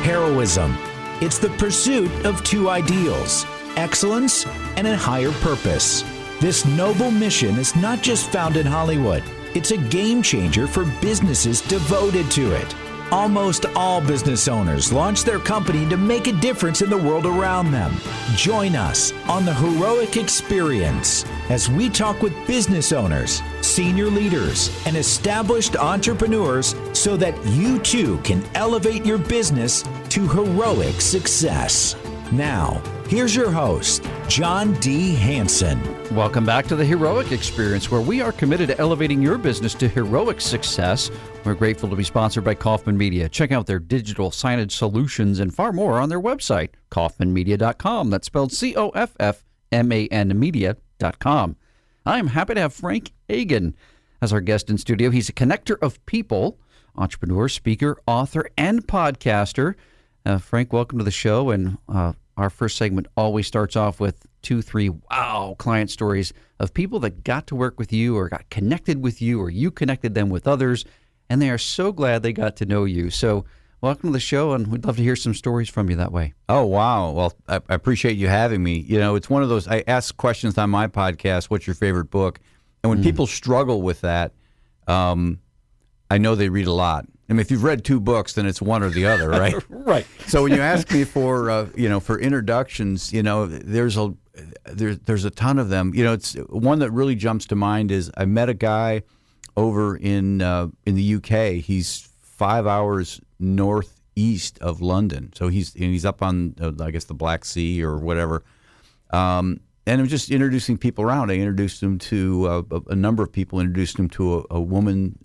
heroism. It's the pursuit of two ideals, excellence and a higher purpose. This noble mission is not just found in Hollywood. It's a game changer for businesses devoted to it. Almost all business owners launch their company to make a difference in the world around them. Join us on the Heroic Experience as we talk with business owners, senior leaders, and established entrepreneurs so that you too can elevate your business to heroic success. Now, here's your host, John D. Hanson. Welcome back to the Heroic Experience, where we are committed to elevating your business to heroic success. We're grateful to be sponsored by Kaufman Media. Check out their digital signage solutions and far more on their website, kaufmanmedia.com. That's spelled COFFMAN media.com. I'm happy to have Frank Agin as our guest in studio. He's a connector of people, entrepreneur, speaker, author, and podcaster. Frank, welcome to the show. And our first segment always starts off with 2-3 wow client stories of people that got to work with you or got connected with you or you connected them with others, and they are so glad they got to know you. So welcome to the show, and we'd love to hear some stories from you that way. Oh, wow. Well, I appreciate you having me. You know, it's one of those, I ask questions on my podcast, what's your favorite book? And when people struggle with that, I know they read a lot. I mean, if you've read 2 books, then it's one or the other, right? Right. So when you ask me for, for introductions, there's a ton of them. It's one that really jumps to mind is I met a guy over in the UK. He's 5 hours northeast of London, so he's up on I guess the Black Sea or whatever. And I'm just introducing people around. I introduced him to a number of people. Introduced him to a woman,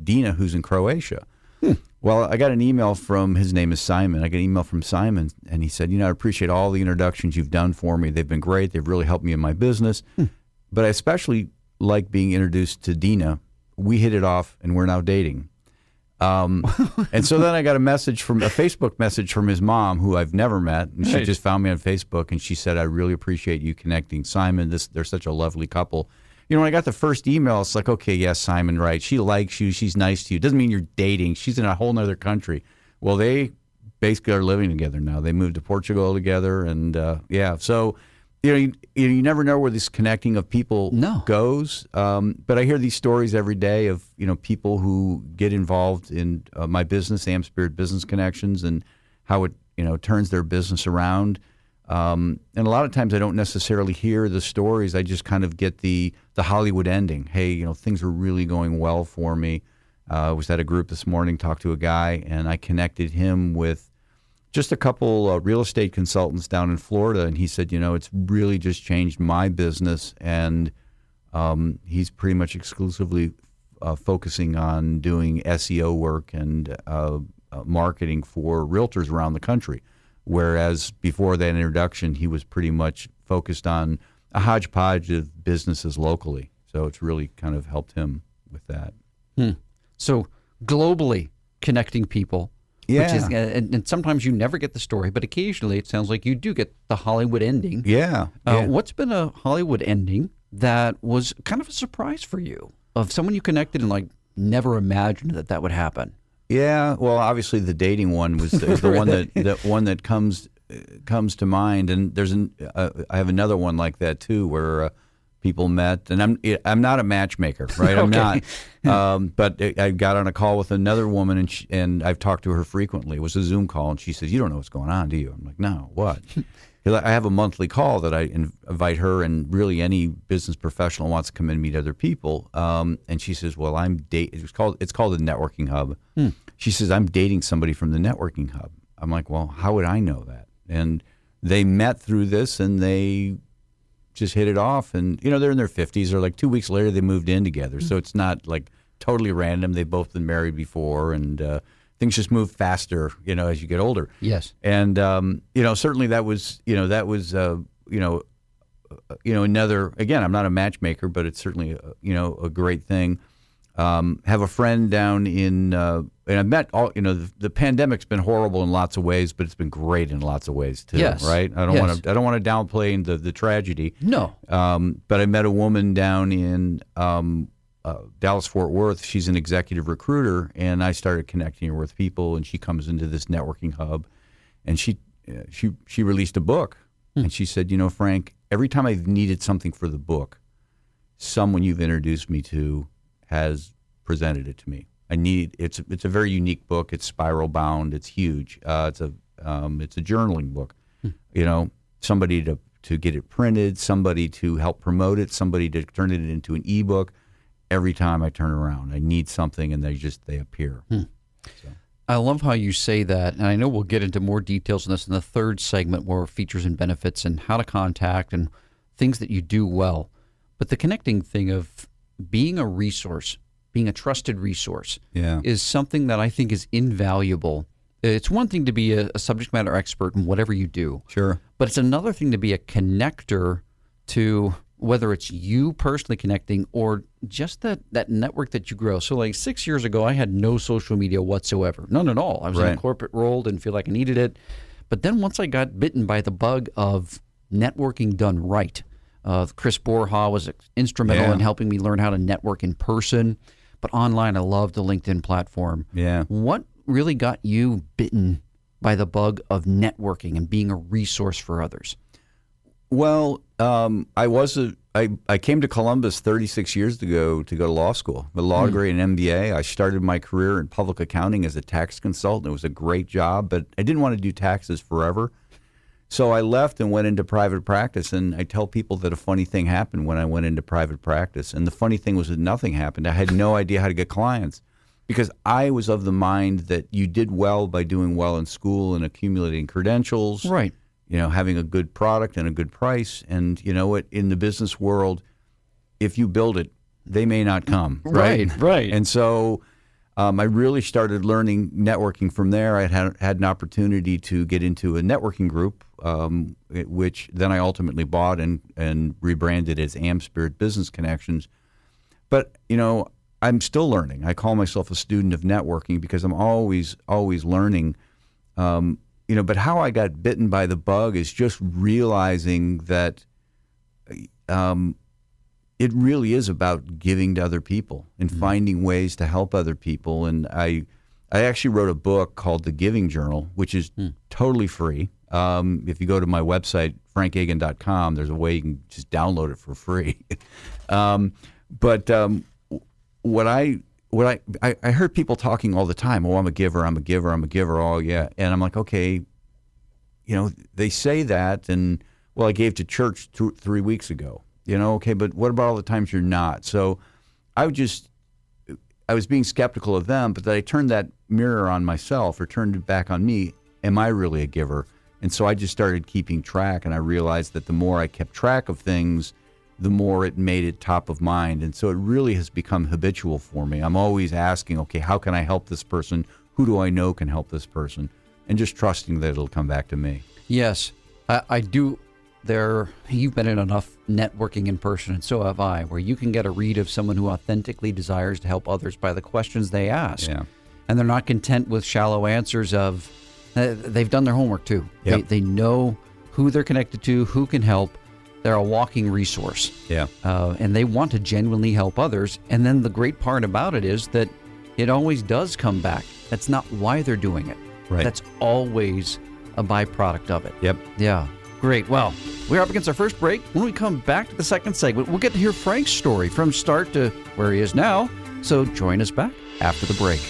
Dina, who's in Croatia. Well, I got an email from, his name is Simon. I got an email from Simon, and he said, I appreciate all the introductions you've done for me. They've been great. They've really helped me in my business. But I especially like being introduced to Dina. We hit it off, and we're now dating. And so then I got a Facebook message from his mom, who I've never met, and she just found me on Facebook, and she said, I really appreciate you connecting Simon. They're such a lovely couple. When I got the first email, it's like, okay, yes, Simon, right. She likes you. She's nice to you. Doesn't mean you're dating. She's in a whole other country. Well, they basically are living together now. They moved to Portugal together, and So, you never know where this connecting of people goes. But I hear these stories every day of people who get involved in my business, Am Spirit Business Connections, and how it turns their business around. And a lot of times I don't necessarily hear the stories. I just kind of get the Hollywood ending. Hey, things are really going well for me. I was at a group this morning, talked to a guy, and I connected him with just a couple real estate consultants down in Florida. And he said, it's really just changed my business. And he's pretty much exclusively focusing on doing SEO work and marketing for realtors around the country. Whereas before that introduction, he was pretty much focused on a hodgepodge of businesses locally. So it's really kind of helped him with that. So globally connecting people, which is, and sometimes you never get the story, but occasionally it sounds like you do get the Hollywood ending. What's been a Hollywood ending that was kind of a surprise for you, of someone you connected and never imagined that would happen? Yeah, well, obviously the dating one was the one that comes to mind, and I have another one like that too, where people met, and I'm not a matchmaker, right? I'm not, but I got on a call with another woman, and I've talked to her frequently. It was a Zoom call, and she says, "You don't know what's going on, do you?" I'm like, "No, what?" I have a monthly call that I invite her and really any business professional wants to come in and meet other people. And she says, "Well, it's called the Networking Hub." She says, "I'm dating somebody from the Networking Hub." I'm like, "Well, how would I know that?" And they met through this, and they just hit it off. And they're in their 50s, or 2 weeks later they moved in together. So it's not totally random. They've both been married before, and things just move faster, as you get older. Yes. And certainly that was another. Again, I'm not a matchmaker, but it's certainly a great thing. Have a friend down in, and I've met all. The pandemic's been horrible in lots of ways, but it's been great in lots of ways too. Yes. Right. I don't want to downplay the tragedy. No. But I met a woman down in Dallas-Fort Worth. She's an executive recruiter, and I started connecting her with people, and she comes into this networking hub. and she released a book, and she said, Frank, every time I've needed something for the book, someone you've introduced me to has presented it to me. It's a very unique book. It's spiral bound. It's huge. It's a journaling book. Somebody to get it printed, somebody to help promote it, somebody to turn it into an ebook. Every time I turn around, I need something, and they appear. So. I love how you say that, and I know we'll get into more details on this in the third segment, more features and benefits and how to contact and things that you do well. But the connecting thing of being a resource, being a trusted resource, is something that I think is invaluable. It's one thing to be a subject matter expert in whatever you do. Sure. But it's another thing to be a connector to whether it's you personally connecting or just that network that you grow. So like 6 years ago, I had no social media whatsoever. None at all. I was in a corporate role, didn't feel like I needed it. But then once I got bitten by the bug of networking done right, Chris Borja was instrumental in helping me learn how to network in person. But online, I love the LinkedIn platform. Yeah. What really got you bitten by the bug of networking and being a resource for others? Well, I came to Columbus 36 years ago to go to law school. A law degree and MBA. I started my career in public accounting as a tax consultant. It was a great job, but I didn't want to do taxes forever. So I left and went into private practice, and I tell people that a funny thing happened when I went into private practice. And the funny thing was that nothing happened. I had no idea how to get clients because I was of the mind that you did well by doing well in school and accumulating credentials. Right. Having a good product and a good price. And you know what? In the business world, if you build it, they may not come. Right. And so I really started learning networking from there. I had an opportunity to get into a networking group, which then I ultimately bought and rebranded as AmSpirit Business Connections. But, I'm still learning. I call myself a student of networking because I'm always learning. But how I got bitten by the bug is just realizing that it really is about giving to other people and finding ways to help other people. And I actually wrote a book called The Giving Journal, which is totally free. If you go to my website, frankagin.com, there's a way you can just download it for free. What I heard people talking all the time, I'm a giver. Oh, yeah. And I'm like, okay, they say that. And, I gave to church 3 weeks ago, okay, but what about all the times you're not? So I was being skeptical of them, but then I turned that mirror on myself or turned it back on me. Am I really a giver? And so I just started keeping track, and I realized that the more I kept track of things, the more it made it top of mind. And so it really has become habitual for me. I'm always asking, okay, how can I help this person? Who do I know can help this person? And just trusting that it'll come back to me. Yes, I do. You've been in enough networking in person, and so have I, where you can get a read of someone who authentically desires to help others by the questions they ask. Yeah. And they're not content with shallow answers of, they've done their homework too. Yep. They know who they're connected to, who can help. They're a walking resource. Yeah. And they want to genuinely help others. And then the great part about it is that it always does come back. That's not why they're doing it. Right. That's always a byproduct of it. Yep. Yeah. Great. Well, we're up against our first break. When we come back to the second segment, we'll get to hear Frank's story from start to where he is now. So join us back after the break.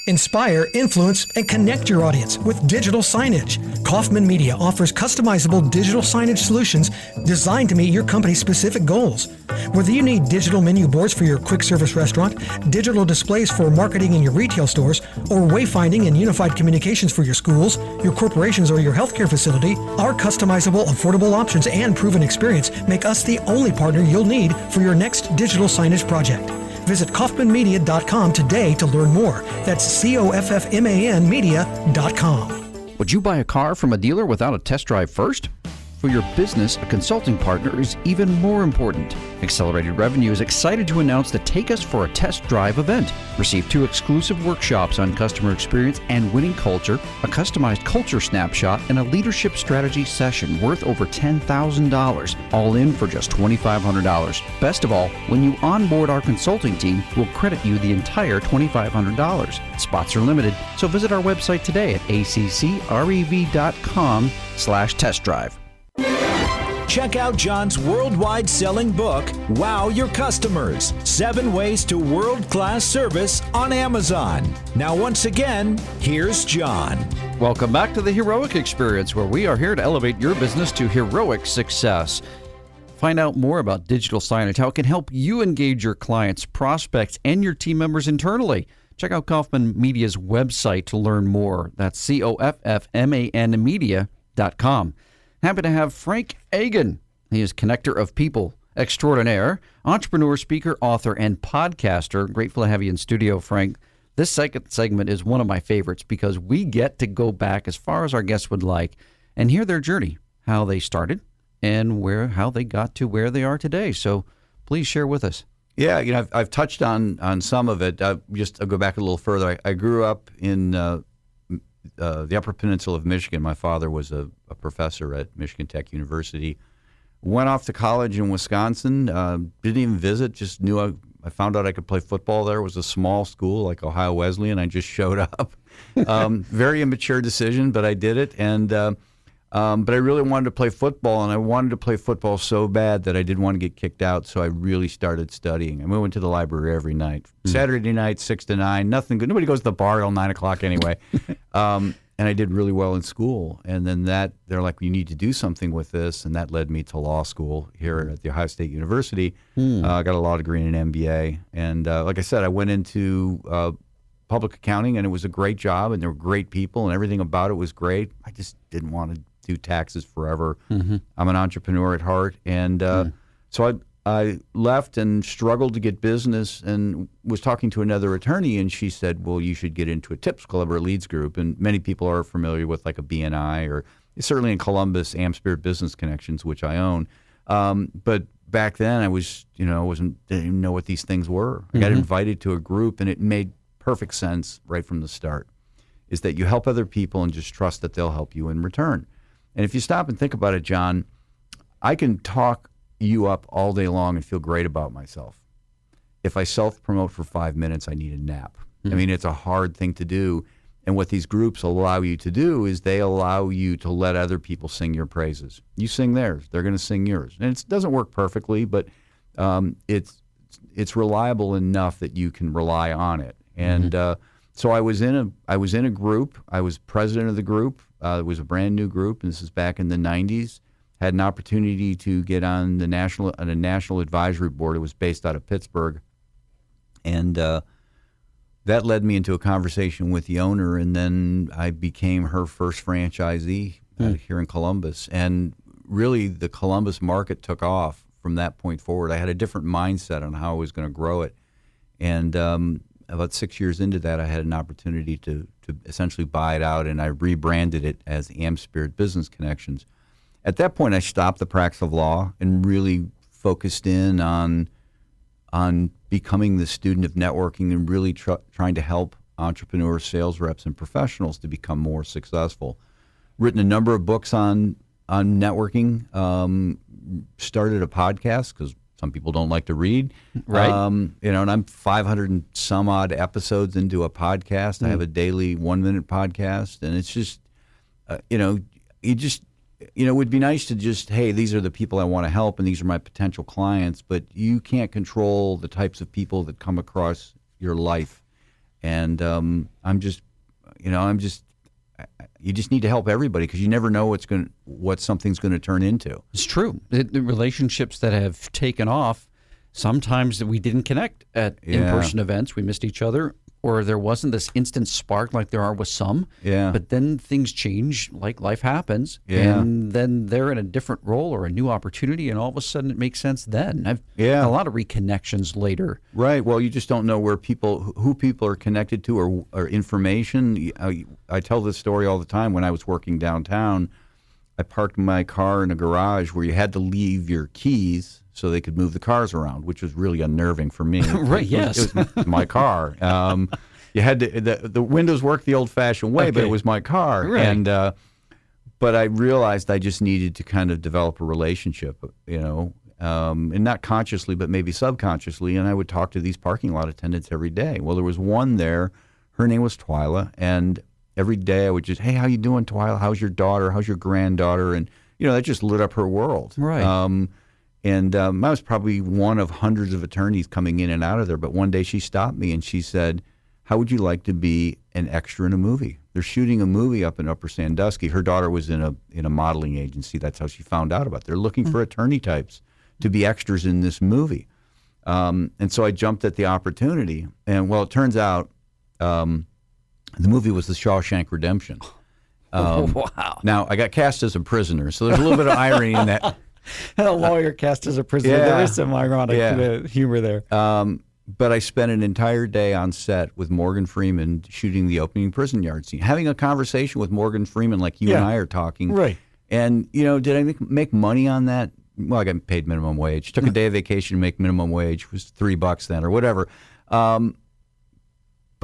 Inspire, influence, and connect your audience with digital signage. Kaufman Media offers customizable digital signage solutions designed to meet your company's specific goals. Whether you need digital menu boards for your quick service restaurant, digital displays for marketing in your retail stores, or wayfinding and unified communications for your schools, your corporations, or your healthcare facility, our customizable, affordable options and proven experience make us the only partner you'll need for your next digital signage project. Visit kaufmanmedia.com today to learn more. That's COFFMAN media.com. Would you buy a car from a dealer without a test drive first? For your business, a consulting partner is even more important. Accelerated Revenue is excited to announce the Take Us for a Test Drive event. Receive 2 exclusive workshops on customer experience and winning culture, a customized culture snapshot, and a leadership strategy session worth over $10,000, all in for just $2,500. Best of all, when you onboard our consulting team, we'll credit you the entire $2,500. Spots are limited, so visit our website today at accrev.com/test drive. Check out John's worldwide selling book, Wow Your Customers, 7 Ways to World-Class Service on Amazon. Now, once again, here's John. Welcome back to the Heroic Experience, where we are here to elevate your business to heroic success. Find out more about digital signage, how it can help you engage your clients, prospects, and your team members internally. Check out Kaufman Media's website to learn more. That's COFFMAN media.com. Happy to have Frank Agin. He is connector of people extraordinaire, entrepreneur, speaker, author, and podcaster. Grateful to have you in studio, Frank. This second segment is one of my favorites because we get to go back as far as our guests would like and hear their journey, how they started, and how they got to where they are today. So please share with us. Yeah, I've touched on some of it. I'll go back a little further. I grew up in the Upper Peninsula of Michigan. My father was a professor at Michigan Tech University. Went off to college in Wisconsin. Didn't even visit. Just knew I found out I could play football there. It was a small school like Ohio Wesleyan. I just showed up. Very immature decision, but I did it. And but I really wanted to play football, and I wanted to play football so bad that I didn't want to get kicked out. So I really started studying. I went to the library every night. Saturday night, 6 to 9. Nothing good. Nobody goes to the bar till 9 o'clock anyway. And I did really well in school. And then they're like, you need to do something with this. And that led me to law school here at the Ohio State University. I got a law degree and an MBA. And like I said, I went into public accounting, and it was a great job, and there were great people, and everything about it was great. I just didn't want to do taxes forever. I'm an entrepreneur at heart. And so I left and struggled to get business, and was talking to another attorney, and she said, well, you should get into a TIPS club or a leads group. And many people are familiar with like a BNI, or certainly in Columbus, Spirit Business Connections, which I own. But back then I was, didn't even know what these things were. I got invited to a group, and it made perfect sense right from the start, is that you help other people and just trust that they'll help you in return. And if you stop and think about it, John, I can talk you up all day long and feel great about myself. If I self-promote for 5 minutes, I need a nap. I mean, it's a hard thing to do. And what these groups allow you to do is they allow you to let other people sing your praises. You sing theirs, they're going to sing yours. And it doesn't work perfectly, but it's reliable enough that you can rely on it. And so I was in a group. I was president of the group. It was a brand new group, and this is back in the 90s. Had an opportunity to get on a national advisory board. It was based out of Pittsburgh, and that led me into a conversation with the owner, and then I became her first franchisee here in Columbus. And really, the Columbus market took off from that point forward. I had a different mindset on how I was going to grow it, and about 6 years into that, I had an opportunity to essentially buy it out, and I rebranded it as Spirit Business Connections. At that point, I stopped the practice of law and really focused in on becoming the student of networking and really trying to help entrepreneurs, sales reps, and professionals to become more successful. Written a number of books on networking. Started a podcast because some people don't like to read. Right. And I'm 500 and some odd episodes into a podcast. I have a daily 1-minute podcast, and it's just, it would be nice to just, hey, these are the people I want to help, and these are my potential clients, but you can't control the types of people that come across your life. And you just need to help everybody, because you never know what something's going to turn into. It's true. The relationships that have taken off, sometimes we didn't connect at in-person events. We missed each other, or there wasn't this instant spark like there are with some. Yeah. But then things change, like life happens, Yeah. and then they're in a different role or a new opportunity, and all of a sudden it makes sense then. I've Yeah. had a lot of reconnections later. Right. Well, you just don't know who people are connected to, or information. I tell this story all the time. When I was working downtown, I parked my car in a garage where you had to leave your keys so they could move the cars around, which was really unnerving for me. Right, yes. It was my car. You had to, the windows worked the old-fashioned way, but it was my car. Right. And but I realized I just needed to kind of develop a relationship, and not consciously, but maybe subconsciously. And I would talk to these parking lot attendants every day. Well, there was one there. Her name was Twyla, and every day I would just, hey, how you doing, Twyla? How's your daughter? How's your granddaughter? And that just lit up her world. Right. I was probably one of hundreds of attorneys coming in and out of there. But one day she stopped me and she said, how would you like to be an extra in a movie? They're shooting a movie up in Upper Sandusky. Her daughter was in a modeling agency. That's how she found out about it. They're looking for attorney types to be extras in this movie. And so I jumped at the opportunity. And, well, it turns out the movie was The Shawshank Redemption. Wow. Now, I got cast as a prisoner, so there's a little bit of irony in that. A lawyer cast as a prisoner. Yeah. There is some ironic humor there. But I spent an entire day on set with Morgan Freeman shooting the opening prison yard scene, having a conversation with Morgan Freeman like you and I are talking. Right. And, did I make money on that? Well, I got paid minimum wage. Took a day of vacation to make minimum wage. It was $3 then or whatever. But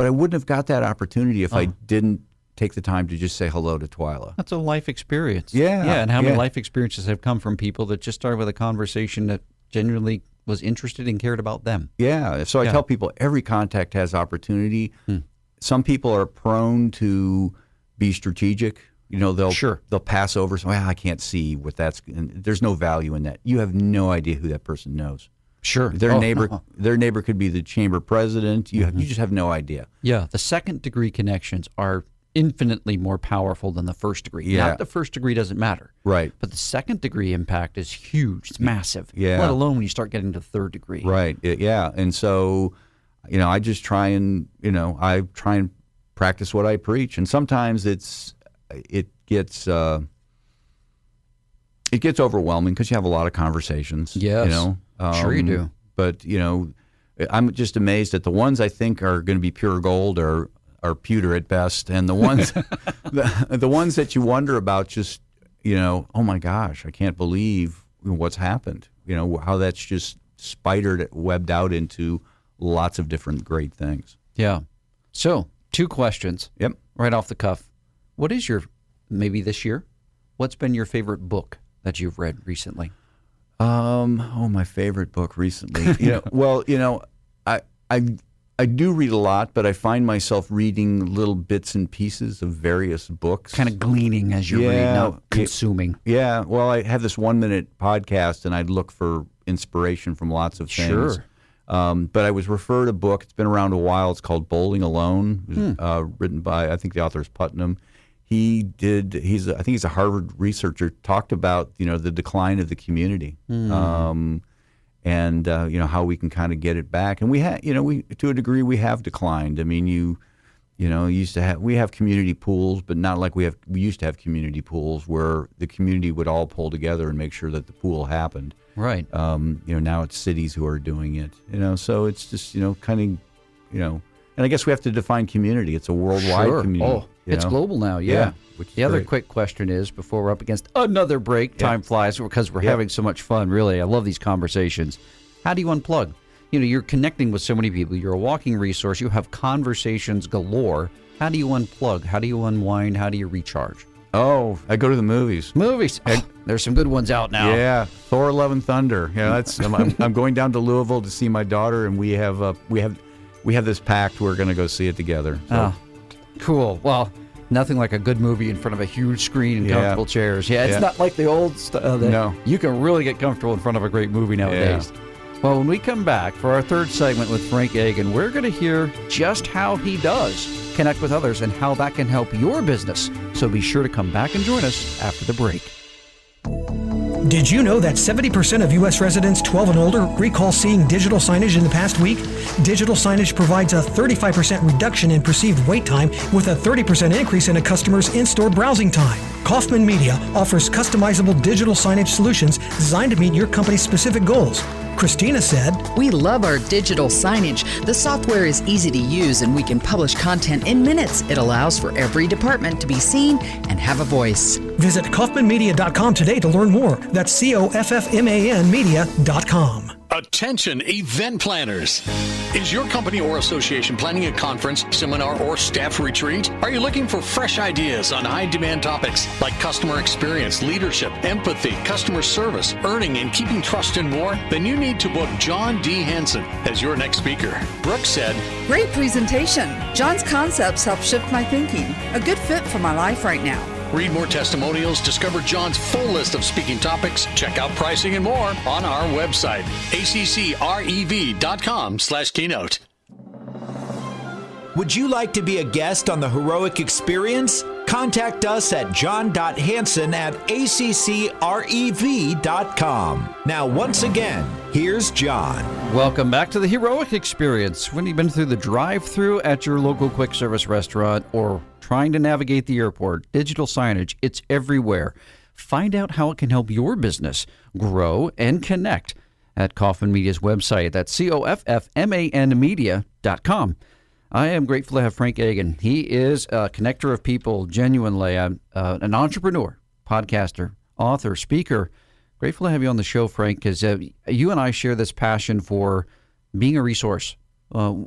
I wouldn't have got that opportunity if I didn't take the time to just say hello to Twyla. That's a life experience. Yeah. Yeah, and how many life experiences have come from people that just started with a conversation that genuinely was interested and cared about them. Yeah. So I tell people every contact has opportunity. Some people are prone to be strategic. They'll pass over. So I can't see what that's. And there's no value in that. You have no idea who that person knows. Sure. Their neighbor could be the chamber president. You just have no idea. Yeah. The second degree connections are infinitely more powerful than the first degree. Yeah. Not the first degree doesn't matter. Right. But the second degree impact is huge. It's massive. Yeah. Let alone when you start getting to third degree. Right. Yeah. And so, I just try and, practice what I preach. And sometimes it gets overwhelming because you have a lot of conversations. Yes. Sure you do. But, I'm just amazed at the ones I think are going to be pure gold are pewter at best, and the ones the ones that you wonder about just oh my gosh, I can't believe what's happened. How that's just webbed out into lots of different great things. Yeah. So 2 questions. Yep. Right off the cuff. What is maybe this year? What's been your favorite book that you've read recently? My favorite book recently. I do read a lot, but I find myself reading little bits and pieces of various books. Kind of gleaning as you're reading, not consuming. Yeah. Well, I have this 1-minute podcast, and I'd look for inspiration from lots of things. Sure. But I was referred a book. It's been around a while. It's called Bowling Alone. It was, written by, I think the author is Putnam. I think he's a Harvard researcher, talked about, the decline of the community. And how we can kind of get it back, and we to a degree we have declined. I mean, we have community pools, but not like we used to have community pools where the community would all pull together and make sure that the pool happened. Right. Now it's cities who are doing it. So it's just kind of and I guess we have to define community. It's a worldwide community. Oh, it's global now. Yeah. The other quick question is, before we're up against another break, time flies because we're having so much fun, really. I love these conversations. How do you unplug? You're connecting with so many people. You're a walking resource. You have conversations galore. How do you unplug? How do you unwind? How do you recharge? Oh, I go to the movies. There's some good ones out now. Yeah, Thor: Love and Thunder. Yeah, that's. I'm going down to Louisville to see my daughter, and we have this pact. We're going to go see it together. So. Oh, cool. Well, nothing like a good movie in front of a huge screen and comfortable chairs. Yeah, it's not like the old stuff. No. You can really get comfortable in front of a great movie nowadays. Yeah. Well, when we come back for our third segment with Frank Agin, we're going to hear just how he does connect with others and how that can help your business. So be sure to come back and join us after the break. Did you know that 70% of U.S. residents 12 and older recall seeing digital signage in the past week? Digital signage provides a 35% reduction in perceived wait time with a 30% increase in a customer's in-store browsing time. Kaufman Media offers customizable digital signage solutions designed to meet your company's specific goals. Christina said, We love our digital signage. The software is easy to use and we can publish content in minutes. It allows for every department to be seen and have a voice. visit kaufmanmedia.com today to learn more. That's COFFMAN media.com. Attention event planners. Is your company or association planning a conference, seminar, or staff retreat? Are you looking for fresh ideas on high-demand topics like customer experience, leadership, empathy, customer service, earning and keeping trust, and more? Then you need to book John D. Hansen as your next speaker. Brooke said, Great presentation. John's concepts help shift my thinking. A good fit for my life right now. read more testimonials, discover John's full list of speaking topics, check out pricing and more on our website, accrev.com/keynote. Would you like to be a guest on the Heroic Experience? Contact us at john.hansen@accrev.com. Now, once again, here's John. Welcome back to the Heroic Experience. When you've been through the drive-thru at your local quick service restaurant or trying to navigate the airport, digital signage, it's everywhere. Find out how it can help your business grow and connect at Kaufman Media's website. That's COFFMAN media.com. I am grateful to have Frank Agin. He is a connector of people, genuinely, an entrepreneur, podcaster, author, speaker. Grateful to have you on the show, Frank, because you and I share this passion for being a resource.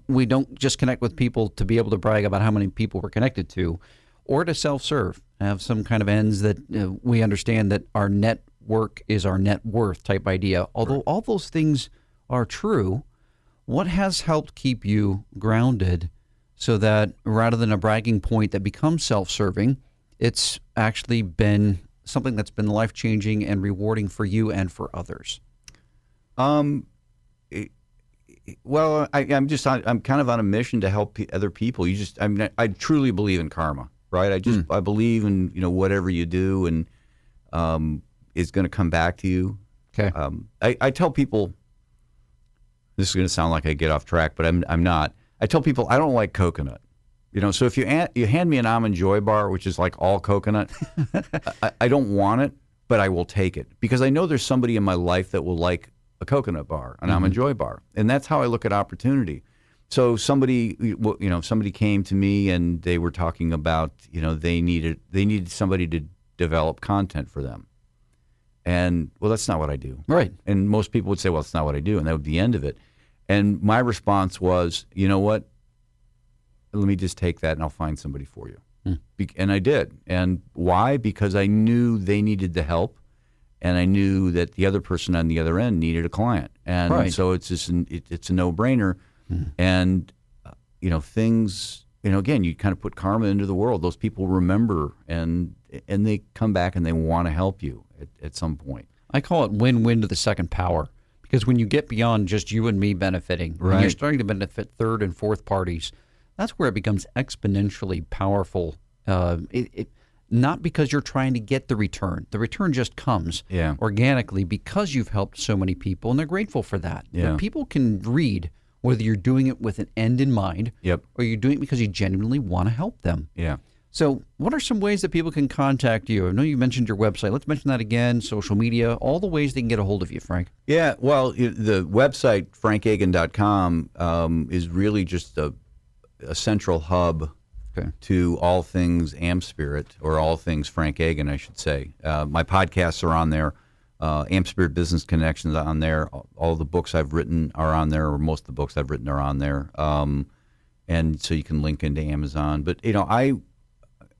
We don't just connect with people to be able to brag about how many people we're connected to or to self-serve, have some kind of ends that we understand that our network is our net worth type idea. Although all those things are true, what has helped keep you grounded so that rather than a bragging point that becomes self-serving, it's actually been something that's been life-changing and rewarding for you and for others? Well, I'm kind of on a mission to help other people. I truly believe in karma, right? I believe in, whatever you do and is going to come back to you. Okay. I tell people, this is going to sound like I get off track, but I'm not. I tell people I don't like coconut. So if you hand me an Almond Joy bar, which is like all coconut, I don't want it, but I will take it because I know there's somebody in my life that will like a coconut bar, an Almond Joy bar, and that's how I look at opportunity. So somebody came to me and they were talking about, they needed somebody to develop content for them, and well, that's not what I do, right? And most people would say, well, that's not what I do, and that would be the end of it. And my response was, you know what? Let me just take that and I'll find somebody for you. And I did. And why? Because I knew they needed the help, and I knew that the other person on the other end needed a client. And so it's just it's a no-brainer. And things, again, you kind of put karma into the world. Those people remember, and they come back and they want to help you at some point. I call it win-win to the second power. Because when you get beyond just you and me benefiting, when you're starting to benefit third and fourth parties, that's where it becomes exponentially powerful. Not because you're trying to get the return. The return just comes organically because you've helped so many people, and they're grateful for that. Yeah. But people can read whether you're doing it with an end in mind or you're doing it because you genuinely want to help them. Yeah. So what are some ways that people can contact you? I know you mentioned your website. Let's mention that again, social media, all the ways they can get a hold of you, Frank. Yeah, well, the website, frankagin.com, is really just a central hub to all things Am Spirit, or all things Frank Agin, I should say. My podcasts are on there. Am Spirit Business Connections are on there. All the books I've written are on there, or most of the books I've written are on there. And so you can link into Amazon. But,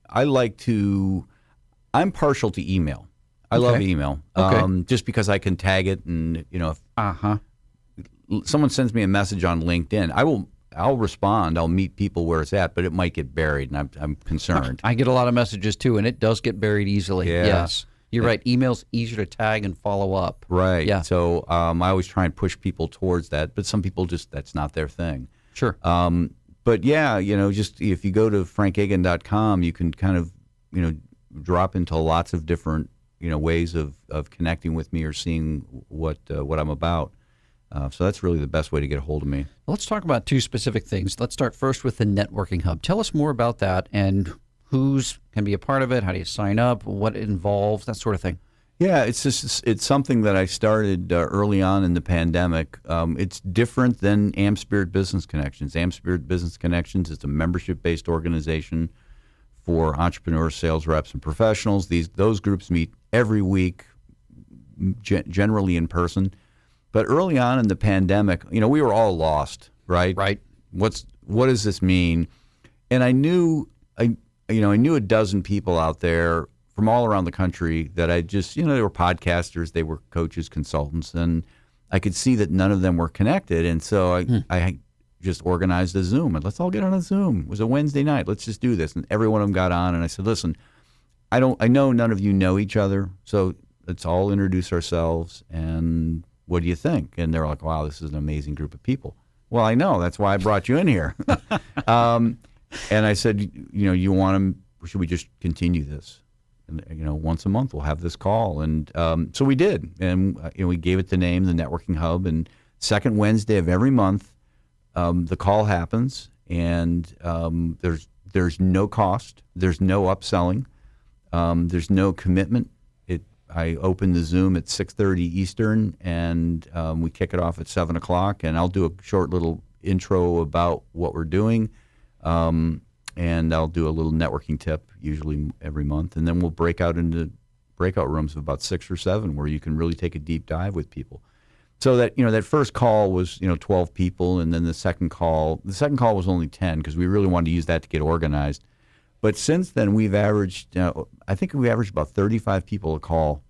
I'm partial to email. I love email. Just because I can tag it, and if someone sends me a message on LinkedIn, I'll respond. I'll meet people where it's at, but it might get buried, and I'm concerned. I get a lot of messages too, and it does get buried easily. Yeah. Yes, you're right. Email's easier to tag and follow up. Right. Yeah. So I always try and push people towards that, but some people that's not their thing. Sure. But yeah, just if you go to frankagin.com, you can kind of, drop into lots of different, ways of connecting with me or seeing what I'm about. So that's really the best way to get a hold of me. Let's talk about two specific things. Let's start first with the networking hub. Tell us more about that and who's can be a part of it. How do you sign up? What it involves? That sort of thing. Yeah, it's something that I started early on in the pandemic. It's different than AmSpirit Business Connections. AmSpirit Business Connections is a membership-based organization for entrepreneurs, sales reps, and professionals. Those groups meet every week, generally in person. But early on in the pandemic, we were all lost, right? Right. What does this mean? And I knew a dozen people out there from all around the country that I just, they were podcasters, they were coaches, consultants, and I could see that none of them were connected. And so I just organized a Zoom, and let's all get on a Zoom. It was a Wednesday night. Let's just do this. And every one of them got on, and I said, listen, I know none of you know each other, so let's all introduce ourselves, and what do you think? And they're like, wow, this is an amazing group of people. Well, I know. That's why I brought you in here. And I said, you want to, should we just continue this? And, once a month we'll have this call. And so we did. And, we gave it the name, the Networking Hub. And second Wednesday of every month, the call happens. And there's no cost. There's no upselling. There's no commitment. I open the Zoom at 6:30 Eastern, and we kick it off at 7 o'clock. And I'll do a short little intro about what we're doing. And I'll do a little networking tip, usually every month. And then we'll break out into breakout rooms of about 6 or 7 where you can really take a deep dive with people. So that, that first call was, 12 people. And then the second call was only 10 because we really wanted to use that to get organized. But since then, we've averaged, I think we averaged about 35 people a call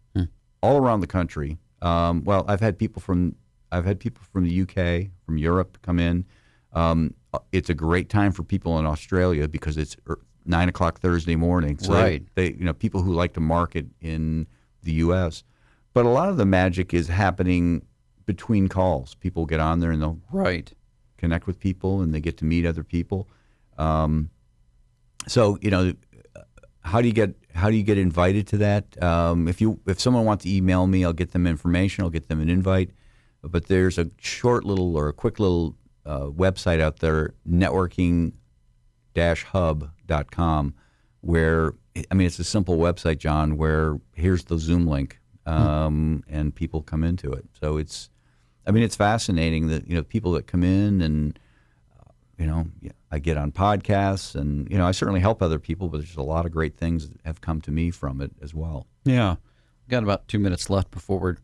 all around the country. Well, I've had people from the UK, from Europe come in. It's a great time for people in Australia because it's 9 o'clock Thursday morning. So right. They people who like to market in the U.S. But a lot of the magic is happening between calls. People get on there and they'll connect with people and they get to meet other people. So how do you get invited to that? If someone wants to email me, I'll get them information. I'll get them an invite. But there's a quick little website out there, networking-hub.com, where, it's a simple website, John, where here's the Zoom link, and people come into it. So it's fascinating that, people that come in and, I get on podcasts and, I certainly help other people, but there's a lot of great things that have come to me from it as well. Yeah. We've got about 2 minutes left before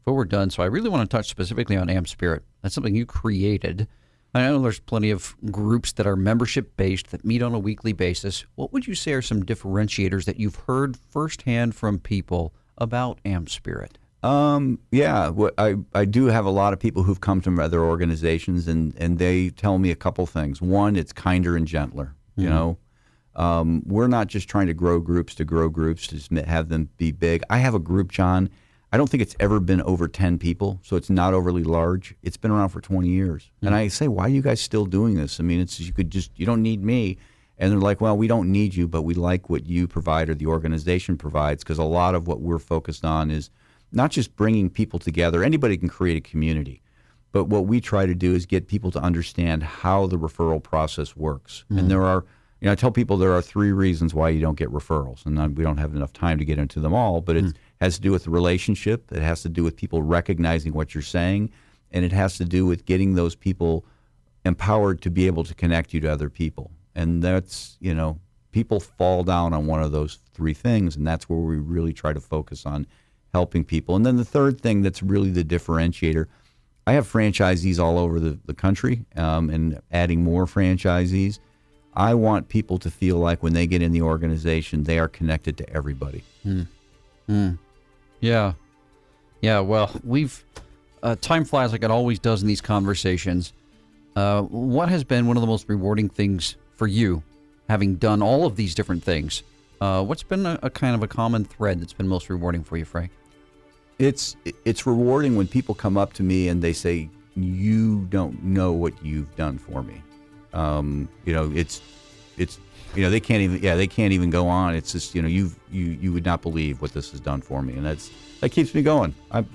we're done. So I really want to touch specifically on AmSpirit. That's something you created. I know there's plenty of groups that are membership-based that meet on a weekly basis. What would you say are some differentiators that you've heard firsthand from people about AmSpirit? Yeah, I do have a lot of people who've come from other organizations, and they tell me a couple things. One, it's kinder and gentler. We're not just trying to grow groups to just have them be big. I have a group, John. I don't think it's ever been over 10 people, so it's not overly large. It's been around for 20 years. And I say, why are you guys still doing this? You don't need me. And they're like, well, we don't need you, but we like what you provide or the organization provides, because a lot of what we're focused on is not just bringing people together. Anybody can create a community. But what we try to do is get people to understand how the referral process works. And there are, I tell people there are 3 reasons why you don't get referrals. And we don't have enough time to get into them all, but it has to do with the relationship. It has to do with people recognizing what you're saying. And it has to do with getting those people empowered to be able to connect you to other people. And that's, people fall down on one of those 3 things. And that's where we really try to focus on helping people. And then the third thing that's really the differentiator, I have franchisees all over the country, and adding more franchisees. I want people to feel like when they get in the organization, they are connected to everybody. Yeah. Well, time flies like it always does in these conversations. What has been one of the most rewarding things for you, having done all of these different things? What's been a kind of a common thread that's been most rewarding for you, Frank? It's rewarding when people come up to me and they say, you don't know what you've done for me. They can't even go on. It's just, you would not believe what this has done for me. And that keeps me going. I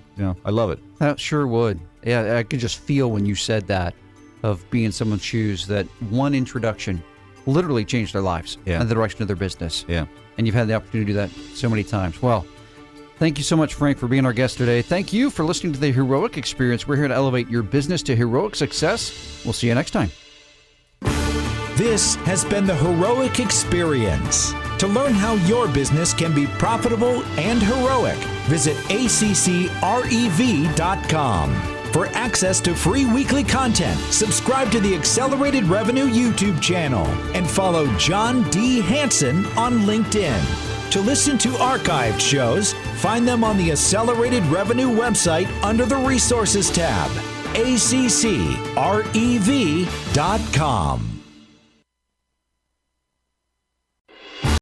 love it. That sure would. Yeah. I could just feel when you said that, of being in someone's shoes, that one introduction literally changed their lives and the direction of their business. Yeah. And you've had the opportunity to do that so many times. Well, Thank you so much, Frank, for being our guest today. Thank you for listening to The Heroic Experience. We're here to elevate your business to heroic success. We'll see you next time. This has been the Heroic Experience. To learn how your business can be profitable and heroic, visit ACCREV.com. For access to free weekly content, subscribe to the Accelerated Revenue YouTube channel and follow John D. Hanson on LinkedIn. To listen to archived shows, find them on the Accelerated Revenue website under the Resources tab, ACCREV.com.